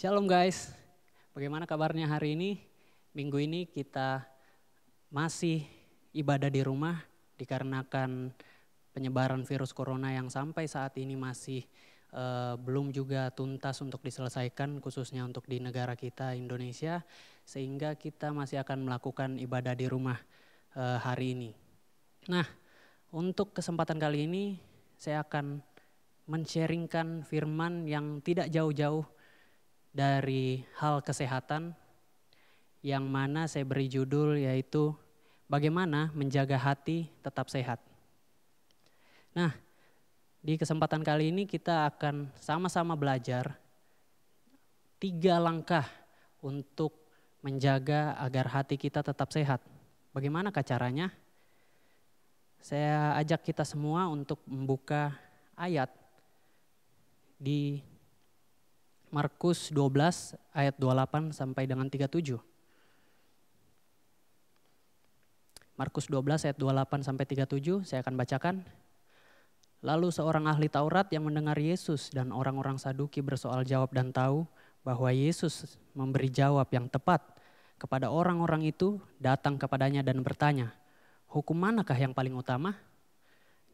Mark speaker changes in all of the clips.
Speaker 1: Shalom guys, bagaimana kabarnya hari ini? Minggu ini kita masih ibadah di rumah dikarenakan penyebaran virus corona yang sampai saat ini masih belum juga tuntas untuk diselesaikan, khususnya untuk di negara kita Indonesia, sehingga kita masih akan melakukan ibadah di rumah hari ini. Nah, untuk kesempatan kali ini saya akan men-sharingkan firman yang tidak jauh-jauh dari hal kesehatan, yang mana saya beri judul yaitu bagaimana menjaga hati tetap sehat. Nah, di kesempatan kali ini kita akan sama-sama belajar 3 langkah untuk menjaga agar hati kita tetap sehat. Bagaimanakah caranya? Saya ajak kita semua untuk membuka ayat di Markus 12 ayat 28 sampai dengan 37. Markus 12 ayat 28 sampai 37 saya akan bacakan. Lalu seorang ahli Taurat yang mendengar Yesus dan orang-orang Saduki bersoal jawab dan tahu bahwa Yesus memberi jawab yang tepat kepada orang-orang itu, datang kepadanya dan bertanya, "Hukum manakah yang paling utama?"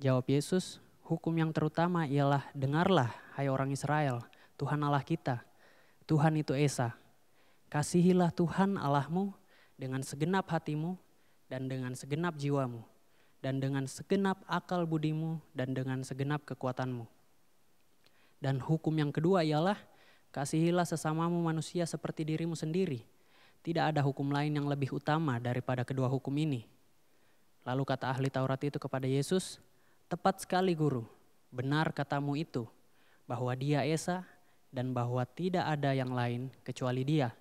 Speaker 1: Jawab Yesus, "Hukum yang terutama ialah, dengarlah hai orang Israel, Tuhan Allah kita, Tuhan itu Esa. Kasihilah Tuhan Allahmu dengan segenap hatimu dan dengan segenap jiwamu dan dengan segenap akal budimu dan dengan segenap kekuatanmu. Dan hukum yang kedua ialah, kasihilah sesamamu manusia seperti dirimu sendiri. Tidak ada hukum lain yang lebih utama daripada kedua hukum ini." Lalu kata ahli Taurat itu kepada Yesus, "Tepat sekali Guru, benar katamu itu, bahwa Dia Esa dan bahwa tidak ada yang lain kecuali Dia.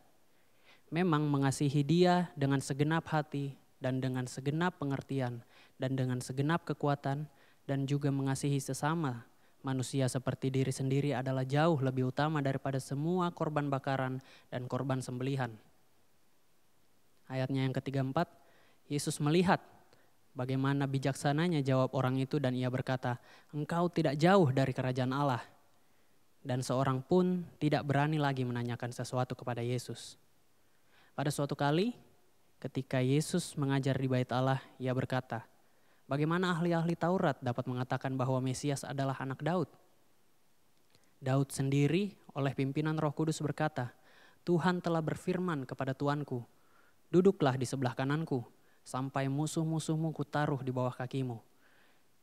Speaker 1: Memang mengasihi Dia dengan segenap hati dan dengan segenap pengertian dan dengan segenap kekuatan dan juga mengasihi sesama manusia seperti diri sendiri adalah jauh lebih utama daripada semua korban bakaran dan korban sembelihan." Ayatnya yang ke-34, Yesus melihat bagaimana bijaksananya jawab orang itu dan ia berkata, "Engkau tidak jauh dari kerajaan Allah." Dan seorang pun tidak berani lagi menanyakan sesuatu kepada Yesus. Pada suatu kali, ketika Yesus mengajar di Bait Allah, ia berkata, "Bagaimana ahli-ahli Taurat dapat mengatakan bahwa Mesias adalah anak Daud?" Daud sendiri oleh pimpinan Roh Kudus berkata, "Tuhan telah berfirman kepada Tuanku, duduklah di sebelah kananku, sampai musuh-musuhmu kutaruh di bawah kakimu."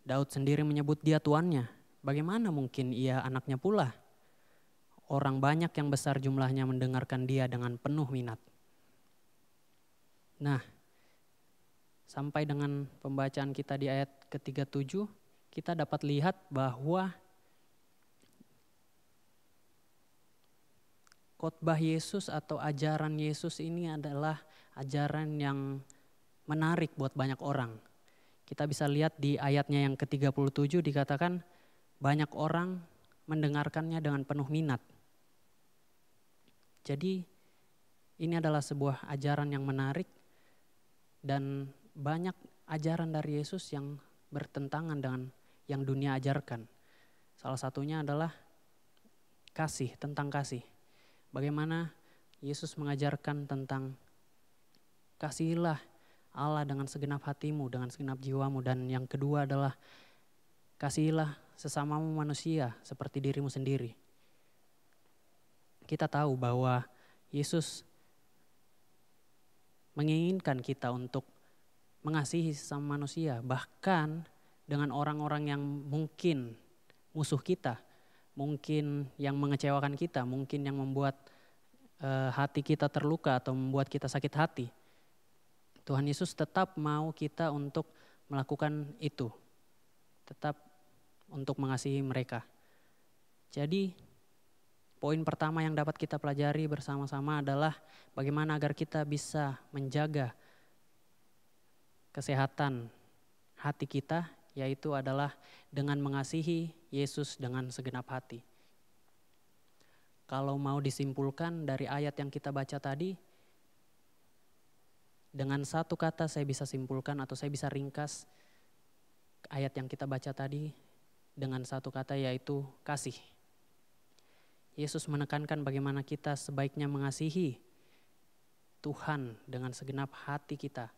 Speaker 1: Daud sendiri menyebut dia tuannya. Bagaimana mungkin ia anaknya pula? Orang banyak yang besar jumlahnya mendengarkan dia dengan penuh minat. Nah, sampai dengan pembacaan kita di ayat ke-37, kita dapat lihat bahwa khotbah Yesus atau ajaran Yesus ini adalah ajaran yang menarik buat banyak orang. Kita bisa lihat di ayatnya yang ke-37 dikatakan banyak orang mendengarkannya dengan penuh minat. Jadi ini adalah sebuah ajaran yang menarik dan banyak ajaran dari Yesus yang bertentangan dengan yang dunia ajarkan. Salah satunya adalah kasih, tentang kasih. Bagaimana Yesus mengajarkan tentang kasihilah Allah dengan segenap hatimu, dengan segenap jiwamu. Dan yang kedua adalah kasihilah sesamamu manusia seperti dirimu sendiri. Kita tahu bahwa Yesus menginginkan kita untuk mengasihi sesama manusia, bahkan dengan orang-orang yang mungkin musuh kita, mungkin yang mengecewakan kita, mungkin yang membuat hati kita terluka atau membuat kita sakit hati. Tuhan Yesus tetap mau kita untuk melakukan itu, tetap untuk mengasihi mereka. Jadi poin pertama yang dapat kita pelajari bersama-sama adalah bagaimana agar kita bisa menjaga kesehatan hati kita, yaitu adalah dengan mengasihi Yesus dengan segenap hati. Kalau mau disimpulkan dari ayat yang kita baca tadi, dengan satu kata saya bisa simpulkan atau saya bisa ringkas ayat yang kita baca tadi dengan satu kata, yaitu kasih. Yesus menekankan bagaimana kita sebaiknya mengasihi Tuhan dengan segenap hati kita,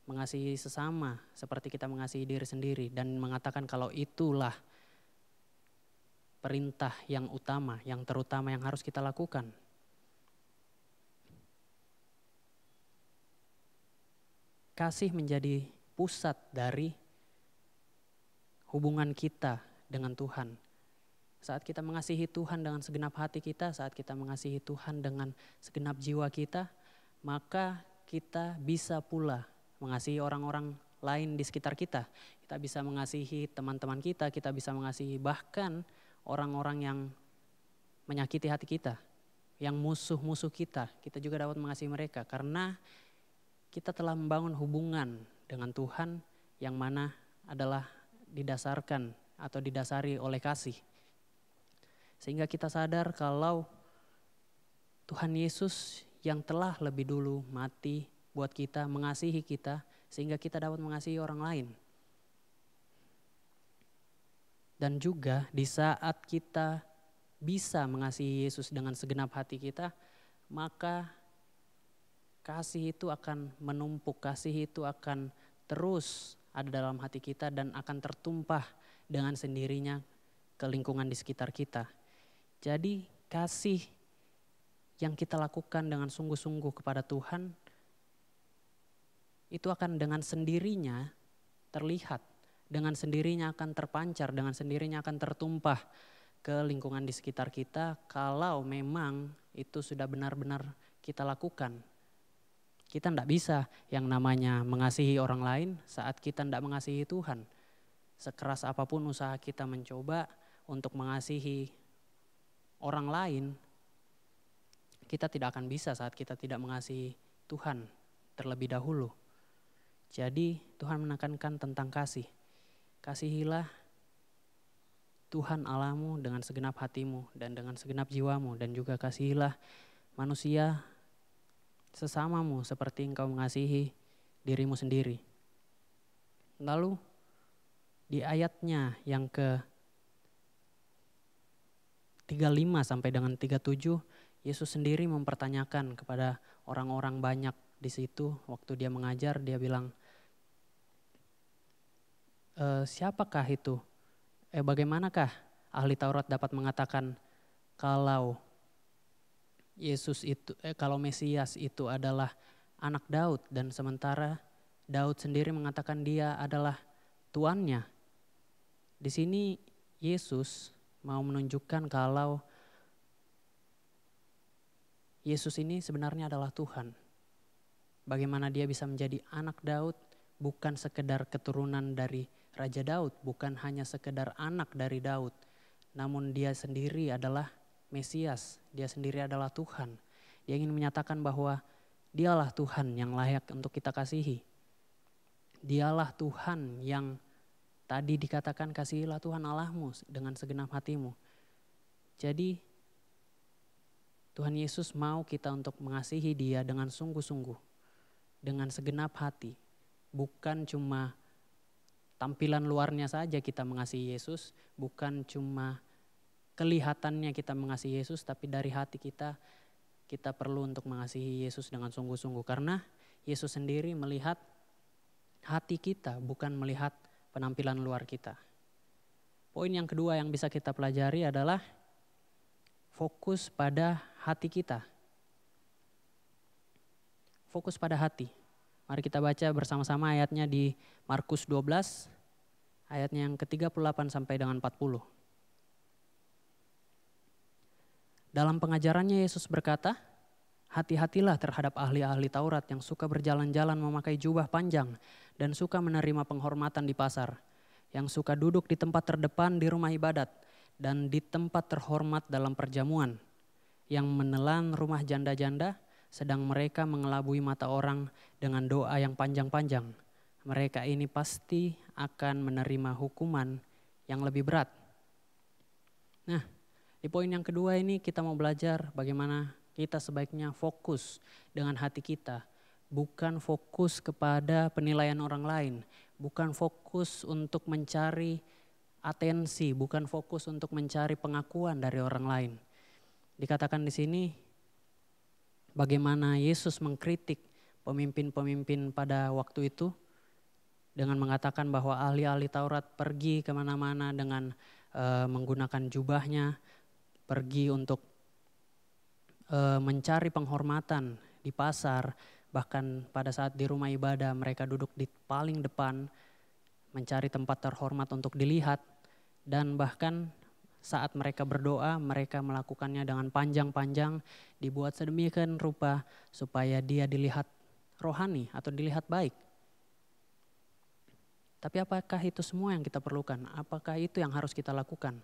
Speaker 1: mengasihi sesama seperti kita mengasihi diri sendiri, dan mengatakan kalau itulah perintah yang utama, yang terutama yang harus kita lakukan. Kasih menjadi pusat dari hubungan kita dengan Tuhan. Saat kita mengasihi Tuhan dengan segenap hati kita, saat kita mengasihi Tuhan dengan segenap jiwa kita, maka kita bisa pula mengasihi orang-orang lain di sekitar kita. Kita bisa mengasihi teman-teman kita bisa mengasihi bahkan orang-orang yang menyakiti hati kita, yang musuh-musuh kita juga dapat mengasihi mereka karena kita telah membangun hubungan dengan Tuhan yang mana adalah didasarkan atau didasari oleh kasih. Sehingga kita sadar kalau Tuhan Yesus yang telah lebih dulu mati buat kita, mengasihi kita, sehingga kita dapat mengasihi orang lain. Dan juga di saat kita bisa mengasihi Yesus dengan segenap hati kita, maka kasih itu akan menumpuk, kasih itu akan terus ada dalam hati kita dan akan tertumpah dengan sendirinya ke lingkungan di sekitar kita. Jadi kasih yang kita lakukan dengan sungguh-sungguh kepada Tuhan itu akan dengan sendirinya terlihat, dengan sendirinya akan terpancar, dengan sendirinya akan tertumpah ke lingkungan di sekitar kita kalau memang itu sudah benar-benar kita lakukan. Kita tidak bisa yang namanya mengasihi orang lain saat kita tidak mengasihi Tuhan. Sekeras apapun usaha kita mencoba untuk mengasihi orang lain, kita tidak akan bisa saat kita tidak mengasihi Tuhan terlebih dahulu. Jadi Tuhan menekankan tentang kasih. Kasihilah Tuhan Allahmu dengan segenap hatimu dan dengan segenap jiwamu, dan juga kasihilah manusia sesamamu seperti engkau mengasihi dirimu sendiri. Lalu di ayatnya yang ke 35 sampai dengan 37, Yesus sendiri mempertanyakan kepada orang-orang banyak di situ waktu dia mengajar, dia bilang, siapakah itu? Bagaimanakah ahli Taurat dapat mengatakan kalau Yesus itu, kalau Mesias itu adalah anak Daud, dan sementara Daud sendiri mengatakan dia adalah tuannya. Di sini Yesus mau menunjukkan kalau Yesus ini sebenarnya adalah Tuhan. Bagaimana dia bisa menjadi anak Daud, bukan sekedar keturunan dari Raja Daud, bukan hanya sekedar anak dari Daud, namun dia sendiri adalah Mesias, dia sendiri adalah Tuhan. Dia ingin menyatakan bahwa dialah Tuhan yang layak untuk kita kasihi. Dialah Tuhan yang tadi dikatakan kasihilah Tuhan Allahmu dengan segenap hatimu. Jadi Tuhan Yesus mau kita untuk mengasihi dia dengan sungguh-sungguh, dengan segenap hati. Bukan cuma tampilan luarnya saja kita mengasihi Yesus, bukan cuma kelihatannya kita mengasihi Yesus, tapi dari hati kita perlu untuk mengasihi Yesus dengan sungguh-sungguh. Karena Yesus sendiri melihat hati kita, bukan melihat penampilan luar kita. Poin yang kedua yang bisa kita pelajari adalah fokus pada hati kita. Fokus pada hati. Mari kita baca bersama-sama ayatnya di Markus 12, ayatnya yang ke-38 sampai dengan 40. Dalam pengajarannya Yesus berkata, hati-hatilah terhadap ahli-ahli Taurat yang suka berjalan-jalan memakai jubah panjang dan suka menerima penghormatan di pasar, yang suka duduk di tempat terdepan di rumah ibadat dan di tempat terhormat dalam perjamuan, yang menelan rumah janda-janda sedang mereka mengelabui mata orang dengan doa yang panjang-panjang. Mereka ini pasti akan menerima hukuman yang lebih berat. Nah, di poin yang kedua ini kita mau belajar bagaimana kita sebaiknya fokus dengan hati kita. Bukan fokus kepada penilaian orang lain. Bukan fokus untuk mencari atensi. Bukan fokus untuk mencari pengakuan dari orang lain. Dikatakan di sini bagaimana Yesus mengkritik pemimpin-pemimpin pada waktu itu dengan mengatakan bahwa ahli-ahli Taurat pergi kemana-mana dengan menggunakan jubahnya, pergi untuk mencari penghormatan di pasar, bahkan pada saat di rumah ibadah mereka duduk di paling depan mencari tempat terhormat untuk dilihat, dan bahkan saat mereka berdoa mereka melakukannya dengan panjang-panjang, dibuat sedemikian rupa supaya dia dilihat rohani atau dilihat baik. Tapi apakah itu semua yang kita perlukan? Apakah itu yang harus kita lakukan?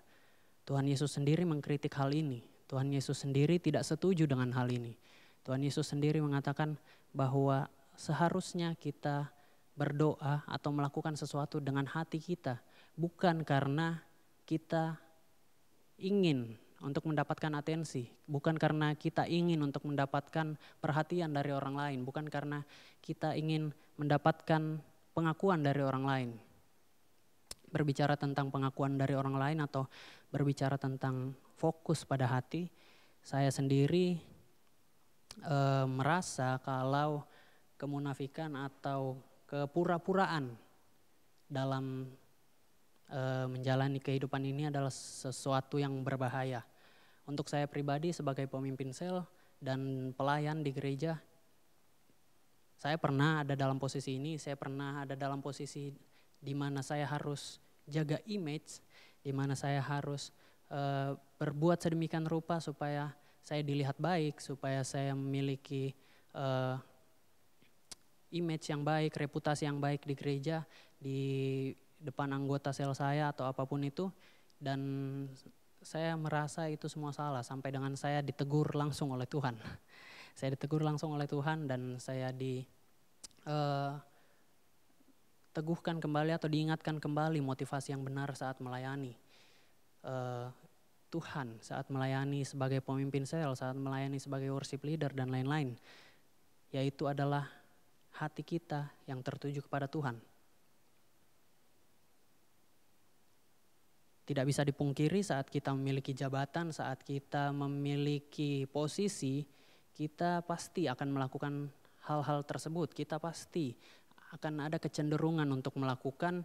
Speaker 1: Tuhan Yesus sendiri mengkritik hal ini. Tuhan Yesus sendiri tidak setuju dengan hal ini. Tuhan Yesus sendiri mengatakan bahwa seharusnya kita berdoa atau melakukan sesuatu dengan hati kita. Bukan karena kita ingin untuk mendapatkan atensi. Bukan karena kita ingin untuk mendapatkan perhatian dari orang lain. Bukan karena kita ingin mendapatkan pengakuan dari orang lain. Berbicara tentang pengakuan dari orang lain atau berbicara tentang fokus pada hati, saya sendiri merasa kalau kemunafikan atau kepura-puraan dalam menjalani kehidupan ini adalah sesuatu yang berbahaya. Untuk saya pribadi sebagai pemimpin sel dan pelayan di gereja, saya pernah ada dalam posisi ini, saya pernah ada dalam posisi di mana saya harus jaga image, di mana saya harus berbuat sedemikian rupa supaya saya dilihat baik, supaya saya memiliki image yang baik, reputasi yang baik di gereja, di depan anggota sel saya atau apapun itu. Dan saya merasa itu semua salah sampai dengan saya ditegur langsung oleh Tuhan. Saya ditegur langsung oleh Tuhan dan saya diteguhkan kembali atau diingatkan kembali motivasi yang benar saat melayani Tuhan, saat melayani sebagai pemimpin sel, saat melayani sebagai worship leader dan lain-lain. Yaitu adalah hati kita yang tertuju kepada Tuhan. Tidak bisa dipungkiri saat kita memiliki jabatan, saat kita memiliki posisi, kita pasti akan melakukan hal-hal tersebut. Kita pasti akan ada kecenderungan untuk melakukan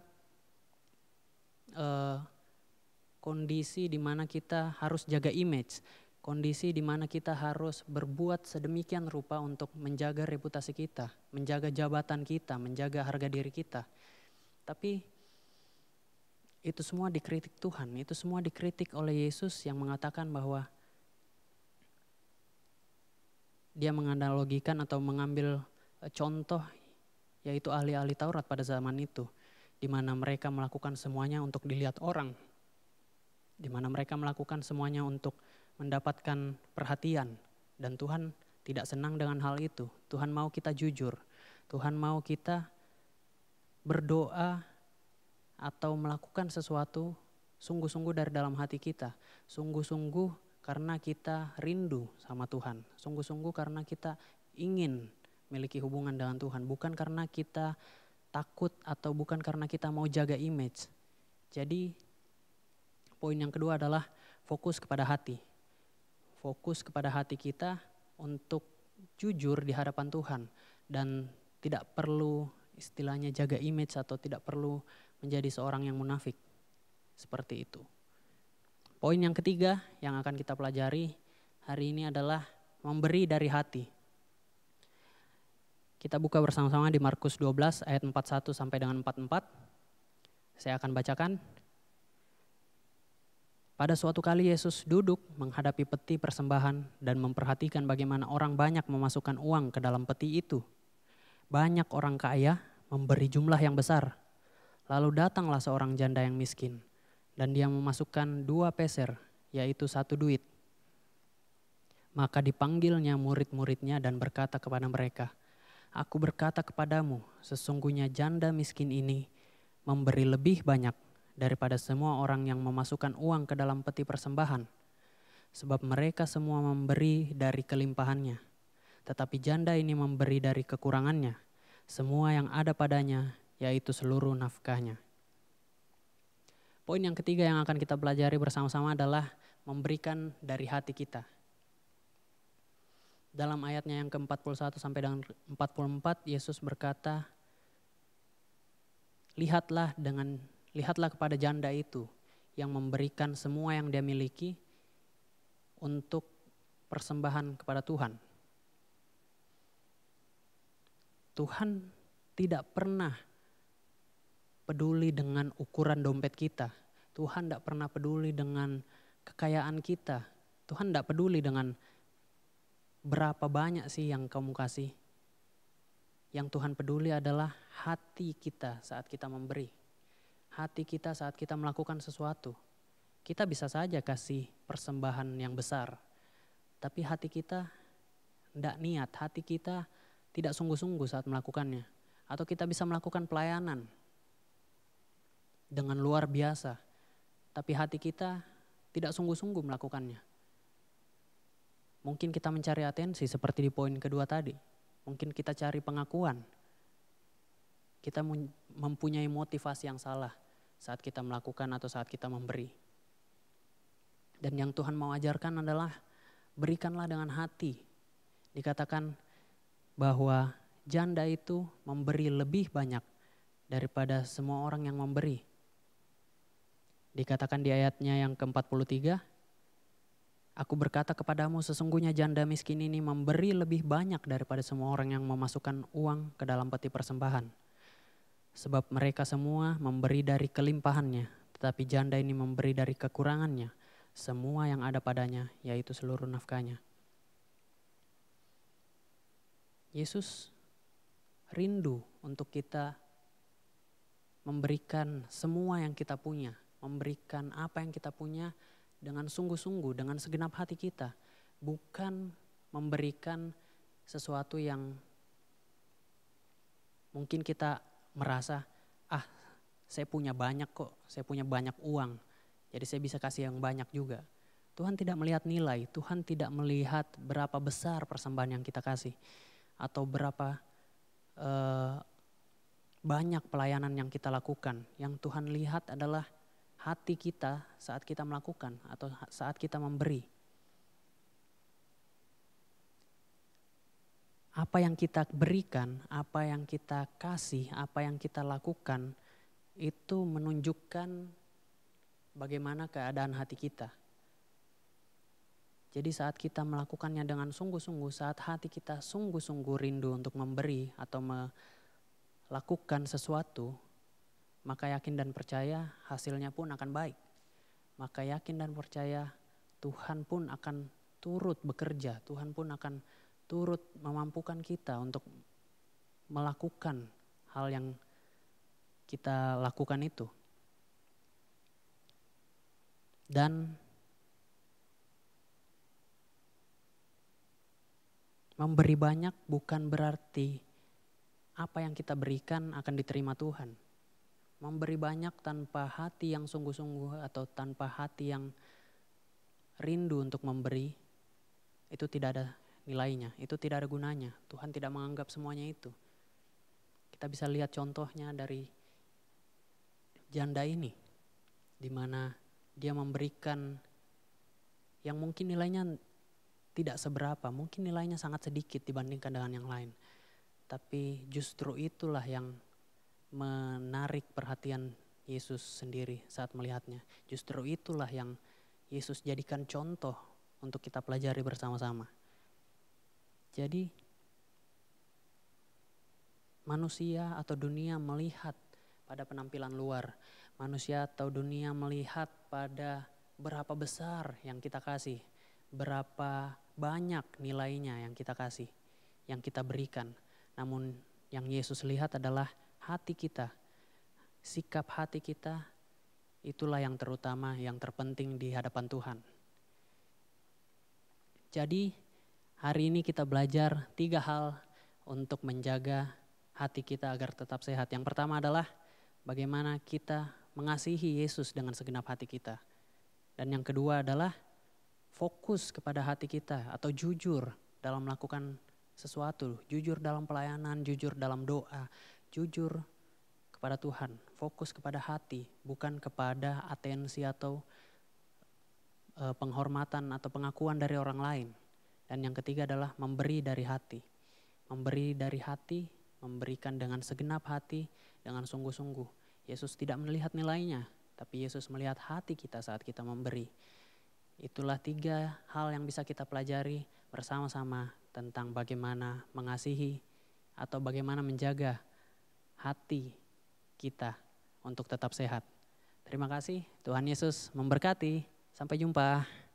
Speaker 1: kondisi di mana kita harus jaga image, kondisi di mana kita harus berbuat sedemikian rupa untuk menjaga reputasi kita, menjaga jabatan kita, menjaga harga diri kita. Tapi itu semua dikritik Tuhan, itu semua dikritik oleh Yesus yang mengatakan bahwa dia menganalogikan atau mengambil contoh yaitu ahli-ahli Taurat pada zaman itu, di mana mereka melakukan semuanya untuk dilihat orang, di mana mereka melakukan semuanya untuk mendapatkan perhatian, dan Tuhan tidak senang dengan hal itu. Tuhan mau kita jujur, Tuhan mau kita berdoa atau melakukan sesuatu sungguh-sungguh dari dalam hati kita, sungguh-sungguh karena kita rindu sama Tuhan, sungguh-sungguh karena kita ingin memiliki hubungan dengan Tuhan, bukan karena kita takut atau bukan karena kita mau jaga image. Jadi poin yang kedua adalah fokus kepada hati. Fokus kepada hati kita untuk jujur di hadapan Tuhan dan tidak perlu istilahnya jaga image atau tidak perlu menjadi seorang yang munafik. Seperti itu. Poin yang ketiga yang akan kita pelajari hari ini adalah memberi dari hati. Kita buka bersama-sama di Markus 12 ayat 41 sampai dengan 44. Saya akan bacakan. Pada suatu kali Yesus duduk menghadapi peti persembahan dan memperhatikan bagaimana orang banyak memasukkan uang ke dalam peti itu. Banyak orang kaya memberi jumlah yang besar. Lalu datanglah seorang janda yang miskin dan dia memasukkan 2 peser, yaitu 1 duit. Maka dipanggilnya murid-muridnya dan berkata kepada mereka, "Aku berkata kepadamu, sesungguhnya janda miskin ini memberi lebih banyak daripada semua orang yang memasukkan uang ke dalam peti persembahan. Sebab mereka semua memberi dari kelimpahannya, tetapi janda ini memberi dari kekurangannya, semua yang ada padanya, yaitu seluruh nafkahnya." Poin yang ketiga yang akan kita pelajari bersama-sama adalah memberikan dari hati kita. dalam ayatnya yang ke-41 sampai dengan 44, Yesus berkata, lihatlah kepada janda itu yang memberikan semua yang dia miliki untuk persembahan kepada Tuhan. Tuhan tidak pernah peduli dengan ukuran dompet kita. Tuhan tidak pernah peduli dengan kekayaan kita. Tuhan tidak peduli dengan berapa banyak sih yang kamu kasih. Yang Tuhan peduli adalah hati kita saat kita memberi. Hati kita saat kita melakukan sesuatu. Kita bisa saja kasih persembahan yang besar. Tapi hati kita tidak niat, hati kita tidak sungguh-sungguh saat melakukannya. Atau kita bisa melakukan pelayanan dengan luar biasa. Tapi hati kita tidak sungguh-sungguh melakukannya. Mungkin kita mencari atensi seperti di poin kedua tadi. Mungkin kita cari pengakuan. Kita mempunyai motivasi yang salah saat kita melakukan atau saat kita memberi. Dan yang Tuhan mau ajarkan adalah berikanlah dengan hati. Dikatakan bahwa janda itu memberi lebih banyak daripada semua orang yang memberi. Dikatakan di ayatnya yang ke-43, aku berkata kepadamu sesungguhnya janda miskin ini memberi lebih banyak daripada semua orang yang memasukkan uang ke dalam peti persembahan. Sebab mereka semua memberi dari kelimpahannya, tetapi janda ini memberi dari kekurangannya, semua yang ada padanya, yaitu seluruh nafkahnya. Yesus rindu untuk kita memberikan semua yang kita punya, memberikan apa yang kita punya dengan sungguh-sungguh, dengan segenap hati kita. Bukan memberikan sesuatu yang mungkin kita merasa, saya punya banyak kok, saya punya banyak uang, jadi saya bisa kasih yang banyak juga. Tuhan tidak melihat nilai, Tuhan tidak melihat berapa besar persembahan yang kita kasih. Atau berapa banyak pelayanan yang kita lakukan. Yang Tuhan lihat adalah hati kita saat kita melakukan atau saat kita memberi. Apa yang kita berikan, apa yang kita kasih, apa yang kita lakukan, itu menunjukkan bagaimana keadaan hati kita. Jadi saat kita melakukannya dengan sungguh-sungguh, saat hati kita sungguh-sungguh rindu untuk memberi atau melakukan sesuatu, maka yakin dan percaya hasilnya pun akan baik. Maka yakin dan percaya Tuhan pun akan turut bekerja, Tuhan pun akan turut memampukan kita untuk melakukan hal yang kita lakukan itu. Dan memberi banyak bukan berarti apa yang kita berikan akan diterima Tuhan. Memberi banyak tanpa hati yang sungguh-sungguh atau tanpa hati yang rindu untuk memberi, itu tidak ada nilainya, itu tidak ada gunanya. Tuhan tidak menganggap semuanya itu. Kita bisa lihat contohnya dari janda ini, di mana dia memberikan yang mungkin nilainya tidak seberapa, mungkin nilainya sangat sedikit dibandingkan dengan yang lain. Tapi justru itulah yang menarik perhatian Yesus sendiri saat melihatnya. Justru itulah yang Yesus jadikan contoh untuk kita pelajari bersama-sama. Jadi manusia atau dunia melihat pada penampilan luar. Manusia atau dunia melihat pada berapa besar yang kita kasih. Berapa banyak nilainya yang kita kasih, yang kita berikan. Namun yang Yesus lihat adalah hati kita. Sikap hati kita itulah yang terutama, yang terpenting di hadapan Tuhan. Jadi hari ini kita belajar 3 hal untuk menjaga hati kita agar tetap sehat. Yang pertama adalah bagaimana kita mengasihi Yesus dengan segenap hati kita. Dan yang kedua adalah fokus kepada hati kita atau jujur dalam melakukan sesuatu. Jujur dalam pelayanan, jujur dalam doa, jujur kepada Tuhan. Fokus kepada hati, bukan kepada atensi atau penghormatan atau pengakuan dari orang lain. Dan yang ketiga adalah memberi dari hati. Memberi dari hati, memberikan dengan segenap hati, dengan sungguh-sungguh. Yesus tidak melihat nilainya, tapi Yesus melihat hati kita saat kita memberi. Itulah 3 hal yang bisa kita pelajari bersama-sama tentang bagaimana mengasihi atau bagaimana menjaga hati kita untuk tetap sehat. Terima kasih, Tuhan Yesus memberkati. Sampai jumpa.